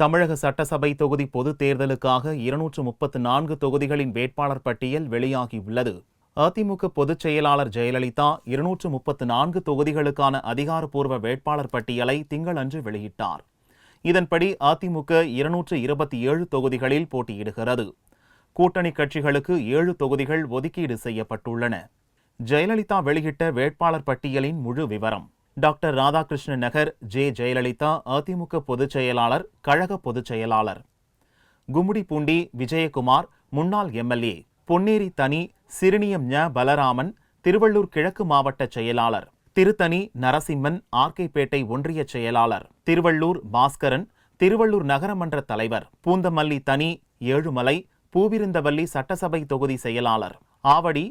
தமிழக சட்டசபை தொகுதி பொதுத் தேர்தலுக்காக 234 தொகுதிகளின் வேட்பாளர் பட்டியல் வெளியாகியுள்ளது. அதிமுக பொதுச் செயலாளர் ஜெயலலிதா 234 தொகுதிகளுக்கான அதிகாரப்பூர்வ வேட்பாளர் பட்டியலை திங்களன்று வெளியிட்டார். இதன்படி அதிமுக 227 தொகுதிகளில் போட்டியிடுகிறது. கூட்டணி கட்சிகளுக்கு 7 தொகுதிகள் ஒதுக்கீடு செய்யப்பட்டுள்ளன. ஜெயலலிதா வெளியிட்ட வேட்பாளர் பட்டியலின் முழு விவரம். டாக்டர் ராதாகிருஷ்ணன் நகர் ஜெயலலிதா அதிமுக பொதுச் செயலாளர், கழக பொதுச் செயலாளர். கும்மிடிப்பூண்டி விஜயகுமார் முன்னாள் எம்எல்ஏ. பொன்னேரி தனி சிறுனியம் பலராமன் திருவள்ளூர் கிழக்கு மாவட்ட செயலாளர். திருத்தணி நரசிம்மன் ஆர்கைப்பேட்டை ஒன்றிய செயலாளர். திருவள்ளூர் பாஸ்கரன் திருவள்ளூர் நகரமன்ற தலைவர். பூந்தமல்லி தனி ஏழுமலை பூவிருந்தவல்லி சட்டசபை தொகுதி செயலாளர். ஆவடி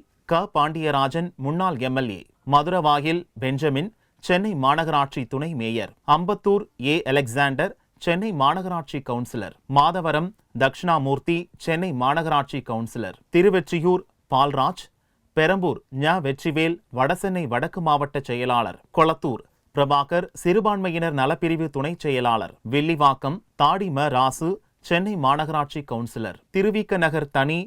பாண்டியராஜன் முன்னாள் எம்எல்ஏ. மதுரவாயில் பெஞ்சமின் சென்னை மாநகராட்சி துணை மேயர். அம்பத்தூர் அலெக்சாண்டர் சென்னை மாநகராட்சி கவுன்சிலர். மாதவரம் தட்சிணாமூர்த்தி சென்னை மாநகராட்சி கவுன்சிலர். திருவெற்றியூர் பால்ராஜ். பெரம்பூர் வெற்றிவேல் வடசென்னை வடக்கு மாவட்ட செயலாளர். கொளத்தூர் பிரபாகர் சிறுபான்மையினர் நலப்பிரிவு துணை செயலாளர். வில்லிவாக்கம் தாடி ராசு சென்னை மாநகராட்சி கவுன்சிலர். திருவிக நகர் தனி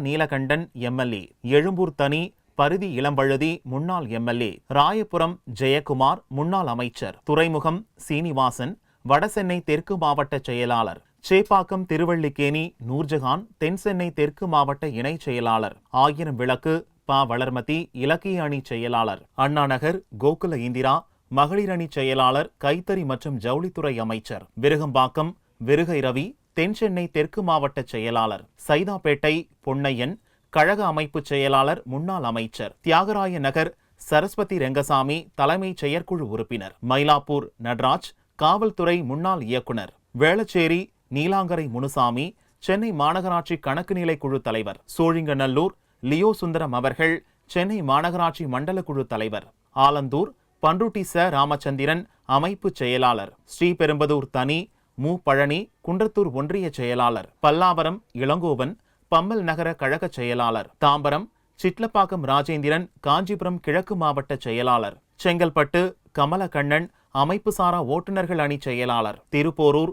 நீலகண்டன் எம்எல்ஏ. எழும்பூர் தனி பரிதி இளம்பழுதி முன்னாள் எம்எல்ஏ. ராயபுரம் ஜெயக்குமார் முன்னாள் அமைச்சர். துறைமுகம் சீனிவாசன் வடசென்னை தெற்கு மாவட்ட செயலாளர். சேப்பாக்கம் திருவள்ளிக்கேணி நூர்ஜஹான் தென்சென்னை தெற்கு மாவட்ட இணை செயலாளர். ஆயிரம் விளக்கு வளர்மதி இலக்கிய அணி செயலாளர். அண்ணாநகர் கோகுல இந்திரா மகளிர் அணி செயலாளர், கைத்தறி மற்றும் ஜவுளித்துறை அமைச்சர். விருகம்பாக்கம் விருகை ரவி தென்சென்னை தெற்கு மாவட்ட செயலாளர். சைதாப்பேட்டை பொன்னையன் கழக அமைப்பு செயலாளர், முன்னாள் அமைச்சர். தியாகராய நகர் சரஸ்வதி ரெங்கசாமி தலைமை செயற்குழு உறுப்பினர். மயிலாப்பூர் நடராஜ் காவல்துறை முன்னாள் இயக்குனர். வேளச்சேரி நீலாங்கரை முனுசாமி சென்னை மாநகராட்சி கணக்கு நிலை குழு தலைவர். சோழிங்கநல்லூர் லியோ சுந்தரம் அவர்கள் சென்னை மாநகராட்சி மண்டல குழு தலைவர். ஆலந்தூர் பன்ருட்டி ராமச்சந்திரன் அமைப்பு செயலாளர். ஸ்ரீபெரும்பதூர் தனி பழனி குன்றத்தூர் ஒன்றிய செயலாளர். பல்லாவரம் இளங்கோவன் பம்மல் நகர கழக செயலாளர். தாம்பரம் சிட்லப்பாக்கம் ராஜேந்திரன் காஞ்சிபுரம் கிழக்கு மாவட்ட செயலாளர். செங்கல்பட்டு கமலக்கண்ணன் அமைப்பு சாரா ஓட்டுநர்கள் அணி செயலாளர். திருப்போரூர்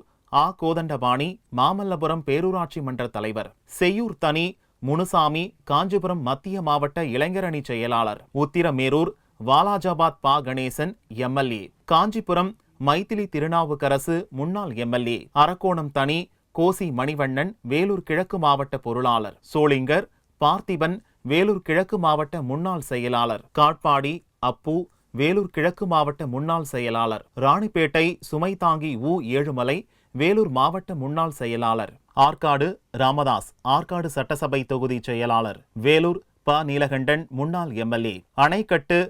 கோதண்டபாணி மாமல்லபுரம் பேரூராட்சி மன்ற தலைவர். செய்யூர் தனி முனுசாமி காஞ்சிபுரம் மத்திய மாவட்ட இளைஞர் அணி செயலாளர். உத்திரமேரூர் வாலாஜாபாத் கணேசன் எம்எல்ஏ. காஞ்சிபுரம் மைத்திலி திருநாவுக்கரசு முன்னாள் எம்எல்ஏ. அரக்கோணம் தனி கோசி மணிவண்ணன் வேலூர் கிழக்கு மாவட்ட பொருளாளர். சோளிங்கர் பார்த்திபன் வேலூர் கிழக்கு மாவட்ட முன்னாள் செயலாளர். காட்பாடி அப்பு வேலூர் கிழக்கு மாவட்ட முன்னாள் செயலாளர். ராணிப்பேட்டை சுமைதாங்கி ஏழுமலை வேலூர் மாவட்ட முன்னாள் செயலாளர். ஆற்காடு ராமதாஸ் ஆற்காடு சட்டசபை தொகுதி செயலாளர். வேலூர் நீலகண்டன் முன்னாள் எம்எல்ஏ. அணைக்கட்டு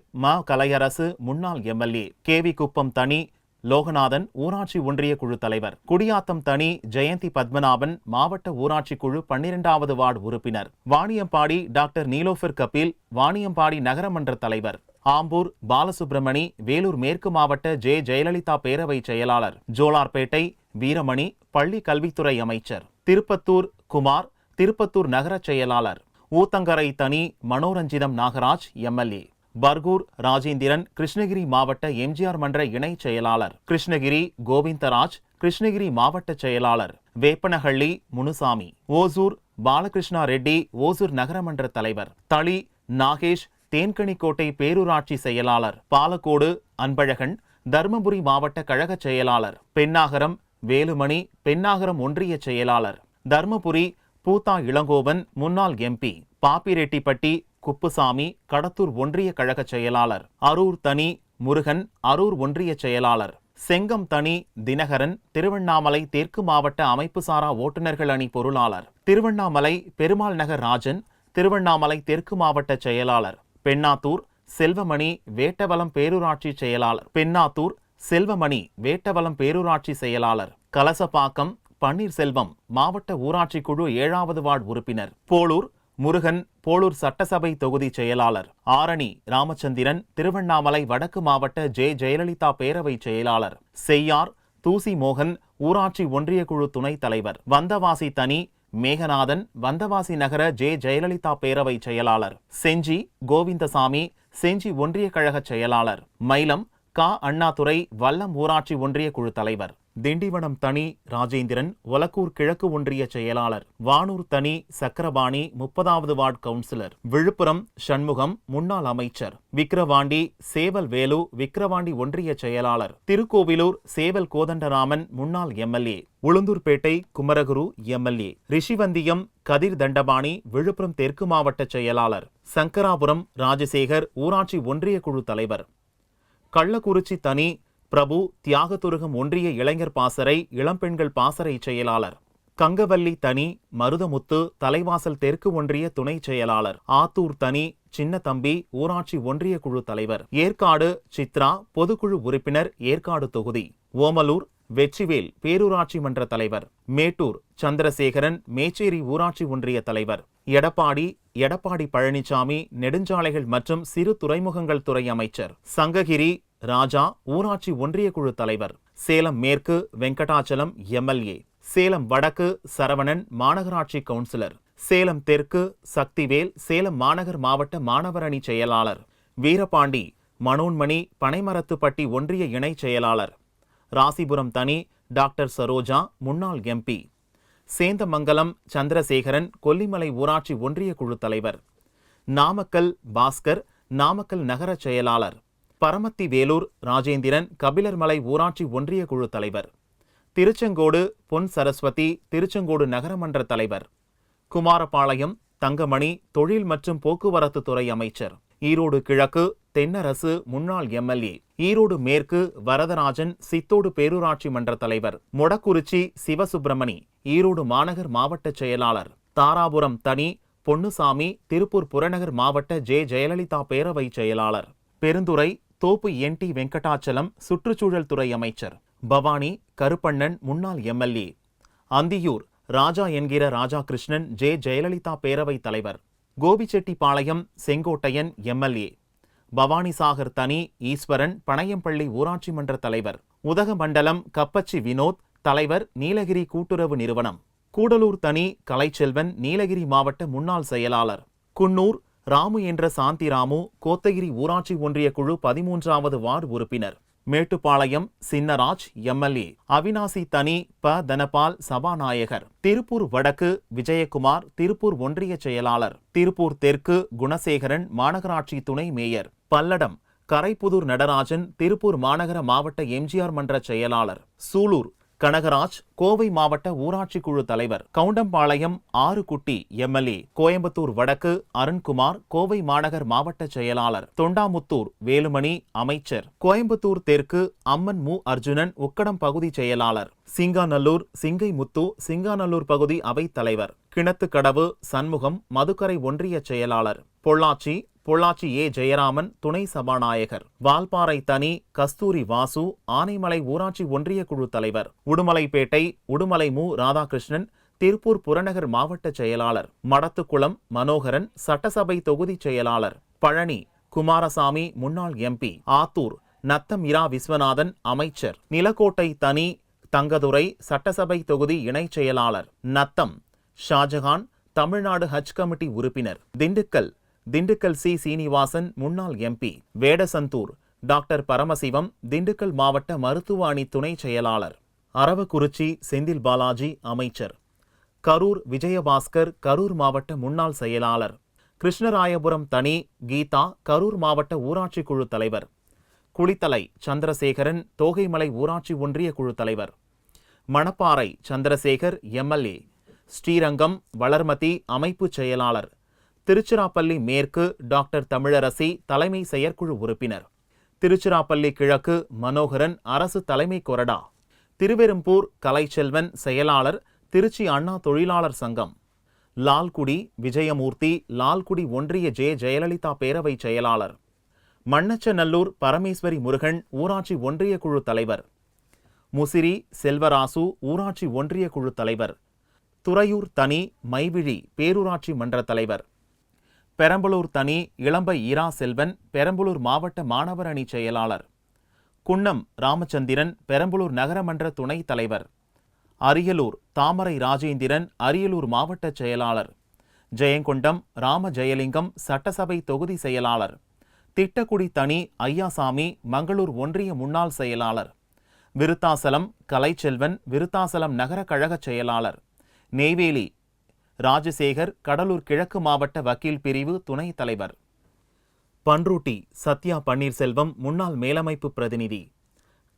கலையரசு முன்னாள் எம்எல்ஏ. கேவி குப்பம் தனி லோகநாதன் ஊராட்சி ஒன்றிய குழு தலைவர். குடியாத்தம் தனி ஜெயந்தி பத்மநாபன் மாவட்ட ஊராட்சி குழு 12வது வார்டு உறுப்பினர். வாணியம்பாடி டாக்டர் நீலோஃபர் கபில் வாணியம்பாடி நகரமன்ற தலைவர். ஆம்பூர் பாலசுப்ரமணி வேலூர் மேற்கு மாவட்ட ஜெயலலிதா பேரவை செயலாளர். ஜோலார்பேட்டை வீரமணி பள்ளி கல்வித்துறை அமைச்சர். திருப்பத்தூர் குமார் திருப்பத்தூர் நகர செயலாளர். ஊத்தங்கரை தனி மனோரஞ்சிதம் நாகராஜ் எம்எல்ஏ. பர்கூர் ராஜேந்திரன் கிருஷ்ணகிரி மாவட்ட எம்ஜிஆர் மன்ற இணை செயலாளர். கிருஷ்ணகிரி கோவிந்தராஜ் கிருஷ்ணகிரி மாவட்ட செயலாளர். வேப்பனஹள்ளி முனுசாமி. ஓசூர் பாலகிருஷ்ணா ரெட்டி ஓசூர் நகரமன்ற தலைவர். தளி நாகேஷ் தேன்கனிக்கோட்டை பேரூராட்சி செயலாளர். பாலக்கோடு அன்பழகன் தருமபுரி மாவட்ட கழக செயலாளர். பென்னாகரம் வேலுமணி பென்னாகரம் ஒன்றிய செயலாளர். தர்மபுரி பூத்தா இளங்கோவன் முன்னாள் எம்பி. பாப்பிரெட்டிப்பட்டி குப்புசாமி கடத்தூர் ஒன்றிய கழக செயலாளர். அரூர் தனி முருகன் அரூர் ஒன்றிய செயலாளர். செங்கம் தனி தினகரன் திருவண்ணாமலை தெற்கு மாவட்ட அமைப்பு சாரா ஓட்டுநர்கள் அணி பொருளாளர். திருவண்ணாமலை பெருமாள் நகர் ராஜன் திருவண்ணாமலை தெற்கு மாவட்ட செயலாளர். பெண்ணாத்தூர் செல்வமணி வேட்டவலம் பேரூராட்சி செயலாளர். பெண்ணாத்தூர் செல்வமணி வேட்டவலம் பேரூராட்சி செயலாளர். கலசப்பாக்கம் பன்னீர்செல்வம் மாவட்ட ஊராட்சி குழு 7வது வார்டு உறுப்பினர். போளூர் முருகன் போளூர் சட்டசபை தொகுதி செயலாளர். ஆரணி ராமச்சந்திரன் திருவண்ணாமலை வடக்கு மாவட்ட ஜெயலலிதா பேரவை செயலாளர். செய்யார் தூசி மோகன் ஊராட்சி ஒன்றிய குழு துணைத் தலைவர். வந்தவாசி தனி மேகநாதன் வந்தவாசி நகர ஜெயலலிதா பேரவை செயலாளர். செஞ்சி கோவிந்தசாமி செஞ்சி ஒன்றிய கழக செயலாளர். மயிலம் அண்ணாதுரை வல்லம் ஊராட்சி ஒன்றிய குழு தலைவர். திண்டிவனம் தனி ராஜேந்திரன் ஒலக்கூர் கிழக்கு ஒன்றிய செயலாளர், வானூர் தனி சக்கரபாணி 30வது வார்டு கவுன்சிலர், விழுப்புரம் சண்முகம் முன்னாள் அமைச்சர், விக்கிரவாண்டி சேவல் வேலு விக்கிரவாண்டி ஒன்றிய செயலாளர், திருக்கோவிலூர் சேவல் கோதண்டராமன் முன்னாள் எம்எல்ஏ, உளுந்தூர்பேட்டை குமரகுரு எம்எல்ஏ, ரிஷிவந்தியம் கதிர் தண்டபாணி விழுப்புரம் தெற்கு மாவட்ட செயலாளர், சங்கராபுரம் ராஜசேகர் ஊராட்சி ஒன்றிய குழு தலைவர், கள்ளக்குறிச்சி தனி பிரபு தியாகதுருகம் ஒன்றிய இளைஞர் பாசறை இளம்பெண்கள் பாசறை செயலாளர், கங்கவல்லி தனி மருதமுத்து தலைவாசல் தெற்கு ஒன்றிய துணை செயலாளர், ஆத்தூர் தனி சின்னத்தம்பி ஊராட்சி ஒன்றிய குழு தலைவர், ஏற்காடு சித்ரா பொதுக்குழு உறுப்பினர் ஏற்காடு தொகுதி, ஓமலூர் வெற்றிவேல் பேரூராட்சி மன்ற தலைவர், மேட்டூர் சந்திரசேகரன் மேச்சேரி ஊராட்சி ஒன்றிய தலைவர், எடப்பாடி பழனிசாமி நெடுஞ்சாலைகள் மற்றும் சிறு துறைமுகங்கள் துறை அமைச்சர், சங்ககிரி ராஜா ஊராட்சி ஒன்றிய குழு தலைவர், சேலம் மேற்கு வெங்கடாச்சலம் எம்எல்ஏ, சேலம் வடக்கு சரவணன் மாநகராட்சி கவுன்சிலர், சேலம் தெற்கு சக்திவேல் சேலம் மாநகர் மாவட்ட மாணவர் அணி செயலாளர், வீரபாண்டி மனோன்மணி பனைமரத்துப்பட்டி ஒன்றிய இணை செயலாளர், ராசிபுரம் தனி டாக்டர் சரோஜா முன்னாள் எம்பி, சேந்தமங்கலம் சந்திரசேகரன் கொல்லிமலை ஊராட்சி ஒன்றிய குழு தலைவர், நாமக்கல் பாஸ்கர் நாமக்கல் நகர செயலாளர், பரமத்தி வேலூர் ராஜேந்திரன் கபிலர்மலை ஊராட்சி ஒன்றிய குழு தலைவர், திருச்செங்கோடு பொன் சரஸ்வதி திருச்செங்கோடு நகரமன்ற தலைவர், குமாரபாளையம் தங்கமணி தொழில் மற்றும் போக்குவரத்து துறை அமைச்சர், ஈரோடு கிழக்கு தென்னரசு முன்னாள் எம்எல்ஏ, ஈரோடு மேற்கு வரதராஜன் சித்தோடு பேரூராட்சி மன்ற தலைவர், மொடக்குறிச்சி சிவசுப்பிரமணி ஈரோடு மாநகர் மாவட்ட செயலாளர், தாராபுரம் தனி பொன்னுசாமி திருப்பூர் புறநகர் மாவட்ட ஜெயலலிதா பேரவை செயலாளர், பெருந்துறை தோப்பு என்.டி. வெங்கடாச்சலம் சுற்றுச்சூழல் துறை அமைச்சர், பவானி கருப்பண்ணன் முன்னாள் எம்எல்ஏ, அந்தியூர் ராஜா என்கிற ராஜாகிருஷ்ணன் ஜெயலலிதா பேரவை தலைவர், கோபிச்செட்டிப்பாளையம் செங்கோட்டையன் எம்எல்ஏ, பவானிசாகர் தனி ஈஸ்வரன் பனையம்பள்ளி ஊராட்சி மன்ற தலைவர், உதகமண்டலம் கப்பச்சி வினோத் தலைவர் நீலகிரி கூட்டுறவு நிறுவனம், கூடலூர் தனி கலைச்செல்வன் நீலகிரி மாவட்ட முன்னாள் செயலாளர், குன்னூர் ராமு என்ற சாந்திராமு கோத்தகிரி ஊராட்சி ஒன்றிய குழு 13வது வார்டு உறுப்பினர், மேட்டுப்பாளையம் சின்னராஜ் எம்எல்ஏ, அவினாசி தனி தனபால் சபாநாயகர், திருப்பூர் வடக்கு விஜயகுமார் திருப்பூர் ஒன்றிய செயலாளர், திருப்பூர் தெற்கு குணசேகரன் மாநகராட்சி துணை மேயர், பல்லடம் கரைப்புதூர் நடராஜன் திருப்பூர் மாநகர மாவட்ட எம்ஜிஆர் மன்ற செயலாளர், சூலூர் கனகராஜ் கோவை மாவட்ட ஊராட்சி குழு தலைவர், கவுண்டம்பாளையம் ஆறுகுட்டி எம்எல்ஏ, கோயம்புத்தூர் வடக்கு அருண்குமார் கோவை மாநகர் மாவட்ட செயலாளர், தொண்டாமுத்தூர் வேலுமணி அமைச்சர், கோயம்புத்தூர் தெற்கு அம்மன் மு அர்ஜுனன் உக்கடம் பகுதி செயலாளர், சிங்காநல்லூர் சிங்கை முத்து சிங்காநல்லூர் பகுதி அவைத் தலைவர், கிணத்துக்கடவு சண்முகம் மதுக்கரை ஒன்றிய செயலாளர், பொள்ளாச்சி ஏ ஜெயராமன் துணை சபாநாயகர், வால்பாறை தனி கஸ்தூரி வாசு ஆனைமலை ஊராட்சி ஒன்றிய குழு தலைவர், உடுமலைப்பேட்டை உடுமலை மு ராதாகிருஷ்ணன் திருப்பூர் புறநகர் மாவட்ட செயலாளர், மடத்துக்குளம் மனோகரன் சட்டசபை தொகுதி செயலாளர், பழனி குமாரசாமி முன்னாள் எம்பி, ஆத்தூர் நத்தம் இரா விஸ்வநாதன் அமைச்சர், நிலக்கோட்டை தனி தங்கதுரை சட்டசபை தொகுதி இணை செயலாளர், நத்தம் ஷாஜகான் தமிழ்நாடு ஹஜ் கமிட்டி உறுப்பினர், திண்டுக்கல் சி சீனிவாசன் முன்னாள் எம்பி, வேடசந்தூர் டாக்டர் பரமசிவம் திண்டுக்கல் மாவட்ட மருத்துவ அணி துணை செயலாளர், அரவக்குறிச்சி செந்தில் பாலாஜி அமைச்சர், கரூர் விஜயபாஸ்கர் கரூர் மாவட்ட முன்னாள் செயலாளர், கிருஷ்ணராயபுரம் தனி கீதா கரூர் மாவட்ட ஊராட்சி குழு தலைவர், குளித்தலை சந்திரசேகரன் தோகைமலை ஊராட்சி ஒன்றிய குழு தலைவர், மணப்பாறை சந்திரசேகர் எம்எல்ஏ, ஸ்ரீரங்கம் வளர்மதி அமைப்பு செயலாளர், திருச்சிராப்பள்ளி மேற்கு டாக்டர் தமிழரசி தலைமை செயற்குழு உறுப்பினர், திருச்சிராப்பள்ளி கிழக்கு மனோகரன் அரசு தலைமை கொறடா, திருவெரும்பூர் கலைச்செல்வன் செயலாளர் திருச்சி அண்ணா தொழிலாளர் சங்கம், லால்குடி விஜயமூர்த்தி லால்குடி ஒன்றிய ஜெயலலிதா பேரவை செயலாளர், மண்ணச்சநல்லூர் பரமேஸ்வரி முருகன் ஊராட்சி ஒன்றிய குழு தலைவர், முசிறி செல்வராசு ஊராட்சி ஒன்றிய குழு தலைவர், துறையூர் தனி மைவிழி பேரூராட்சி மன்ற தலைவர், பெரம்பலூர் தனி இளம்பை இரா செல்வன் பெரம்பலூர் மாவட்ட மாணவர் அணி செயலாளர், குன்னம் ராமச்சந்திரன் பெரம்பலூர் நகரமன்ற துணைத் தலைவர், அரியலூர் தாமரை ராஜேந்திரன் அரியலூர் மாவட்ட செயலாளர், ஜெயங்கொண்டம் ராம ஜெயலிங்கம் சட்டசபை தொகுதி செயலாளர், திட்டக்குடி தனி ஐயாசாமி மங்களூர் ஒன்றிய முன்னாள் செயலாளர், விருத்தாசலம் கலைச்செல்வன் விருத்தாசலம் நகர கழக செயலாளர். நெய்வேலி ராஜசேகர் கடலூர் கிழக்கு மாவட்ட வக்கீல் பிரிவு துணைத் தலைவர். பன்ருட்டி சத்யா பன்னீர்செல்வம் முன்னாள் மேலமைப்பு பிரதிநிதி.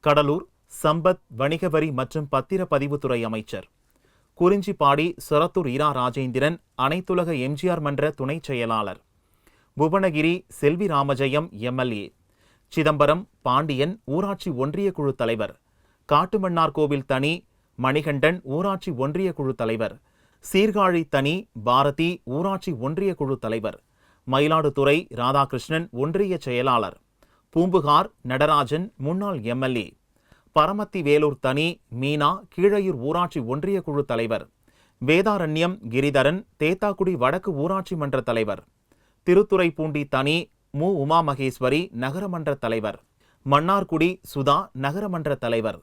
கடலூர் சம்பத் வணிக வரி மற்றும் பத்திரப்பதிவுத்துறை அமைச்சர். குறிஞ்சிப்பாடி சொரத்தூர் இரா ராஜேந்திரன் அனைத்துலக எம்ஜிஆர் மன்ற துணைச் செயலாளர். புவனகிரி செல்வி ராமஜெயம் எம்எல்ஏ. சிதம்பரம் பாண்டியன் ஊராட்சி ஒன்றிய குழு தலைவர். காட்டுமன்னார்கோவில் தனி மணிகண்டன் ஊராட்சி ஒன்றிய குழு தலைவர். சீர்காழி தனி பாரதி ஊராட்சி ஒன்றிய குழு தலைவர். மயிலாடுதுறை ராதாகிருஷ்ணன் ஒன்றிய செயலாளர். பூம்புகார் நடராஜன் முன்னாள் எம்எல்ஏ. பரமத்தி வேலூர் தனி மீனா கீழையூர் ஊராட்சி ஒன்றிய குழு தலைவர். வேதாரண்யம் கிரிதரன் தேத்தாக்குடி வடக்கு ஊராட்சி மன்ற தலைவர். திருத்துறைப்பூண்டி தனி மு உமாமகேஸ்வரி நகரமன்ற தலைவர். மன்னார்குடி சுதா நகரமன்ற தலைவர்.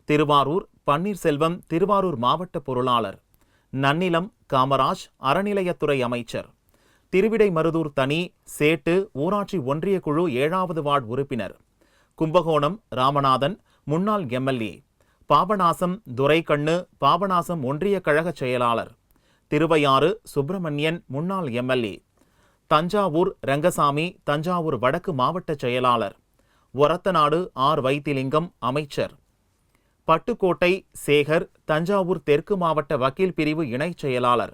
திருவாரூர் பன்னீர்செல்வம் திருவாரூர் மாவட்ட பொருளாளர். நன்னிலம் காமராஜ் அறநிலையத்துறை அமைச்சர். திருவிடைமருதூர் தனி சேட்டு ஊராட்சி ஒன்றிய குழு 7வது வார்டு உறுப்பினர். கும்பகோணம் ராமநாதன் முன்னாள் எம்எல்ஏ. பாபநாசம் துரைக்கண்ணு பாபநாசம் ஒன்றிய கழக செயலாளர். திருவையாறு சுப்பிரமணியன் முன்னாள் எம்எல்ஏ. தஞ்சாவூர் ரங்கசாமி தஞ்சாவூர் வடக்கு மாவட்ட செயலாளர். ஒரத்தநாடு ஆர் வைத்திலிங்கம் அமைச்சர். பட்டுக்கோட்டை சேகர் தஞ்சாவூர் தெற்கு மாவட்ட வக்கீல் பிரிவு இணைச் செயலாளர்.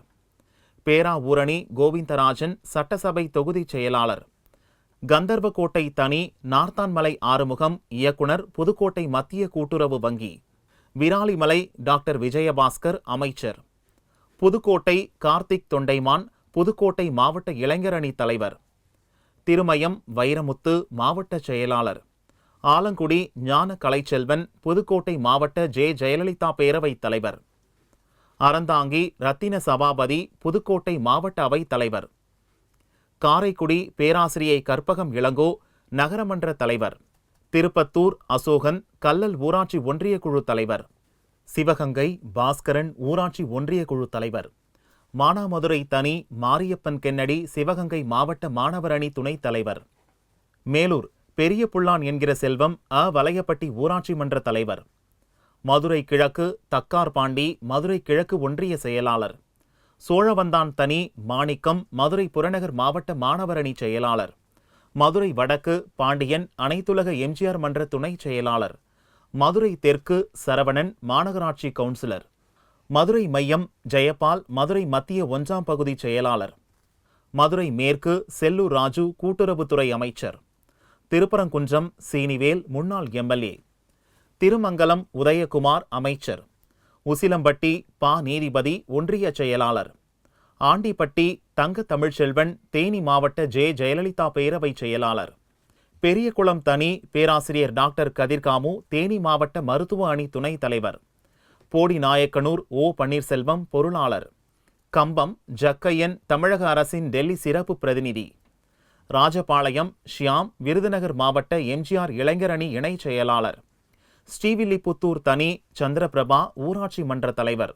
பேராவூரணி கோவிந்தராஜன் சட்டசபை தொகுதி செயலாளர். கந்தர்வக்கோட்டை தனி நார்த்தான்மலை ஆறுமுகம் இயக்குனர் புதுக்கோட்டை மத்திய கூட்டுறவு வங்கி. விராலிமலை டாக்டர் விஜயபாஸ்கர் அமைச்சர். புதுக்கோட்டை கார்த்திக் தொண்டைமான் புதுக்கோட்டை மாவட்ட இளைஞரணி தலைவர். திருமயம் வைரமுத்து மாவட்ட செயலாளர். ஆலங்குடி ஞான கலைச்செல்வன் புதுக்கோட்டை மாவட்ட ஜெயலலிதா பேரவை தலைவர். அறந்தாங்கி ரத்தின சபாபதி புதுக்கோட்டை மாவட்ட அவை தலைவர். காரைக்குடி பேராசிரியை கற்பகம் இளங்கோ நகரமன்ற தலைவர். திருப்பத்தூர் அசோகன் கல்லல் ஊராட்சி ஒன்றிய குழு தலைவர். சிவகங்கை பாஸ்கரன் ஊராட்சி ஒன்றிய குழு தலைவர். மானாமதுரை தனி மாரியப்பன் கென்னடி சிவகங்கை மாவட்ட மாணவர் அணி துணைத் தலைவர். மேலூர் பெரிய புல்லான் என்கிற செல்வம் வலையப்பட்டி ஊராட்சி மன்ற தலைவர். மதுரை கிழக்கு தக்கார் பாண்டி மதுரை கிழக்கு ஒன்றிய செயலாளர். சோழவந்தான் தனி மாணிக்கம் மதுரை புறநகர் மாவட்ட மாணவர் அணி செயலாளர். மதுரை வடக்கு பாண்டியன் அனைத்துலக எம்ஜிஆர் மன்ற துணை செயலாளர். மதுரை தெற்கு சரவணன் மாநகராட்சி கவுன்சிலர். மதுரை மையம் ஜெயபால் மதுரை மத்திய 1ஆம் பகுதி செயலாளர். மதுரை மேற்கு செல்லூர் ராஜு கூட்டுறவுத்துறை அமைச்சர். திருப்பரங்குன்றம் சீனிவேல் முன்னாள் எம்எல்ஏ. திருமங்கலம் உதயகுமார் அமைச்சர். உசிலம்பட்டி பா நீதிபதி ஒன்றிய செயலாளர். ஆண்டிப்பட்டி தங்க தமிழ்ச்செல்வன் தேனி மாவட்ட ஜெயலலிதா பேரவை செயலாளர். பெரியகுளம் தனி பேராசிரியர் டாக்டர் கதிர்காமு தேனி மாவட்ட மருத்துவ அணி துணைத் தலைவர். போடி நாயக்கனூர் ஓ பன்னீர்செல்வம் பொருளாளர். கம்பம் ஜக்கையன் தமிழக அரசின் டெல்லி சிறப்பு பிரதிநிதி. ராஜபாளையம் ஷியாம் விருதுநகர் மாவட்ட எம்ஜிஆர் இளைஞரணி இணை செயலாளர். ஸ்ரீவில்லிபுத்தூர் தனி சந்திரபிரபா ஊராட்சி மன்ற தலைவர்.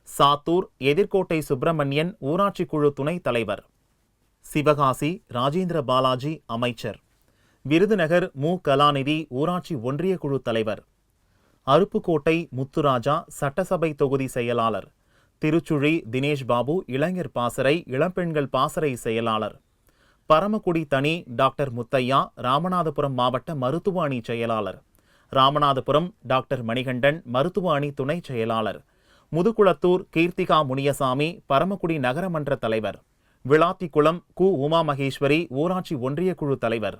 சாத்தூர் எதிர்கோட்டை சுப்பிரமணியன் ஊராட்சி குழு துணைத் தலைவர். சிவகாசி ராஜேந்திர பாலாஜி அமைச்சர். விருதுநகர் மு கலாநிதி ஊராட்சி ஒன்றிய குழு தலைவர். அருப்புக்கோட்டை முத்துராஜா சட்டசபை தொகுதி செயலாளர். திருச்சுழி தினேஷ் பாபு இளைஞர் பாசறை இளம்பெண்கள் பாசறை செயலாளர். பரமக்குடி தனி டாக்டர் முத்தையா ராமநாதபுரம் மாவட்ட மருத்துவ அணி செயலாளர். ராமநாதபுரம் டாக்டர் மணிகண்டன் மருத்துவ அணி துணை செயலாளர். முதுகுளத்தூர் கீர்த்திகா முனியசாமி பரமக்குடி நகரமன்ற தலைவர். விளாத்திக்குளம் கு உமாமகேஸ்வரி ஊராட்சி ஒன்றிய குழு தலைவர்.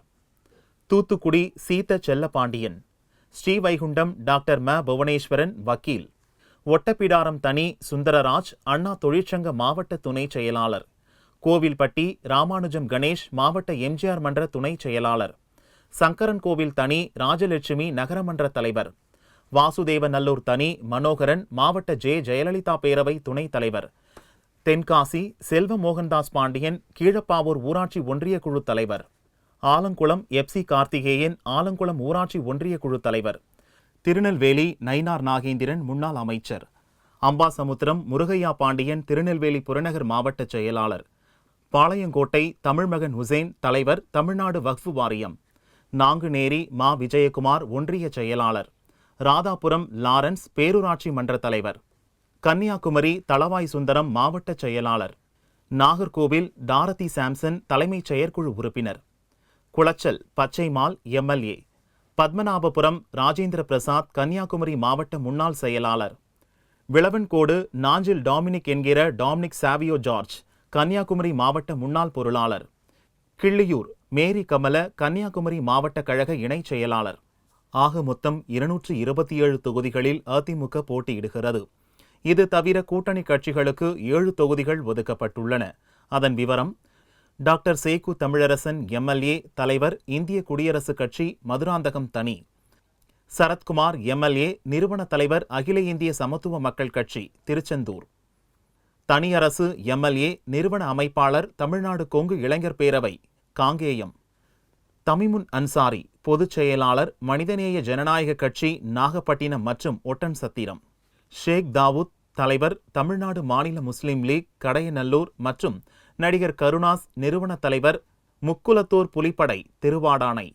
தூத்துக்குடி சீத்த செல்லப்பாண்டியன். ஸ்ரீவைகுண்டம் டாக்டர் ம புவனேஸ்வரன் வக்கீல். ஒட்டப்பிடாரம் தனி சுந்தரராஜ் அண்ணா தொழிற்சங்க மாவட்ட துணை செயலாளர். கோவில்பட்டி ராமானுஜம் கணேஷ் மாவட்ட எம்ஜிஆர் மன்ற துணை செயலாளர். சங்கரன் கோவில் தனி ராஜலட்சுமி நகரமன்ற தலைவர். வாசுதேவநல்லூர் தனி மனோகரன் மாவட்ட ஜெயலலிதா பேரவை துணைத் தலைவர். தென்காசி செல்வ மோகன்தாஸ் பாண்டியன் கீழப்பாவூர் ஊராட்சி ஒன்றிய குழு தலைவர். ஆலங்குளம் எப்சி கார்த்திகேயன் ஆலங்குளம் ஊராட்சி ஒன்றிய குழு தலைவர். திருநெல்வேலி நயினார் நாகேந்திரன் முன்னாள் அமைச்சர். அம்பாசமுத்திரம் முருகையா பாண்டியன் திருநெல்வேலி புறநகர் மாவட்ட செயலாளர். பாளையங்கோட்டை தமிழ்மகன் ஹுசேன் தலைவர் தமிழ்நாடு வக்ஃபு வாரியம். நாங்குநேரி மா விஜயகுமார் ஒன்றிய செயலாளர். ராதாபுரம் லாரன்ஸ் பேரூராட்சி மன்ற தலைவர். கன்னியாகுமரி தளவாய் சுந்தரம் மாவட்ட செயலாளர். நாகர்கோவில் டாரதி சாம்சன் தலைமைச் செயற்குழு உறுப்பினர். குளச்சல் பச்சைமால் எம்எல்ஏ. பத்மநாபபுரம் ராஜேந்திர பிரசாத் கன்னியாகுமரி மாவட்ட முன்னாள் செயலாளர். விளவன்கோடு நாஞ்சில் டாமினிக் என்கிற டாமினிக் சாவியோ ஜார்ஜ் கன்னியாகுமரி மாவட்ட முன்னாள் பொருளாளர். கிள்ளியூர் மேரி கமல கன்னியாகுமரி மாவட்ட கழக இணைச் செயலாளர். ஆக மொத்தம் 227 தொகுதிகளில் அதிமுக போட்டியிடுகிறது. இது தவிர கூட்டணி கட்சிகளுக்கு 7 தொகுதிகள் ஒதுக்கப்பட்டுள்ளன. அதன் விவரம்: டாக்டர் சேக்கு தமிழரசன் எம்எல்ஏ தலைவர், இந்திய குடியரசுக் கட்சி, மதுராந்தகம் தனி. சரத்குமார் எம்எல்ஏ நிறுவன தலைவர், அகில இந்திய சமத்துவ மக்கள் கட்சி, திருச்செந்தூர். தனியரசு எம்எல்ஏ நிறுவன அமைப்பாளர், தமிழ்நாடு கொங்கு இளைஞர் பேரவை, காங்கேயம். தமிமுன் அன்சாரி பொதுச் செயலாளர், மனிதநேய ஜனநாயக கட்சி, நாகப்பட்டினம் மற்றும் ஒட்டன்சத்திரம். ஷேக் தாவூத் தலைவர், தமிழ்நாடு மாநில முஸ்லிம் லீக், கடையநல்லூர் மற்றும் நடிகர் கருணாஸ் நிறுவன தலைவர், முக்குலத்தூர் புலிப்படை, திருவாடானை.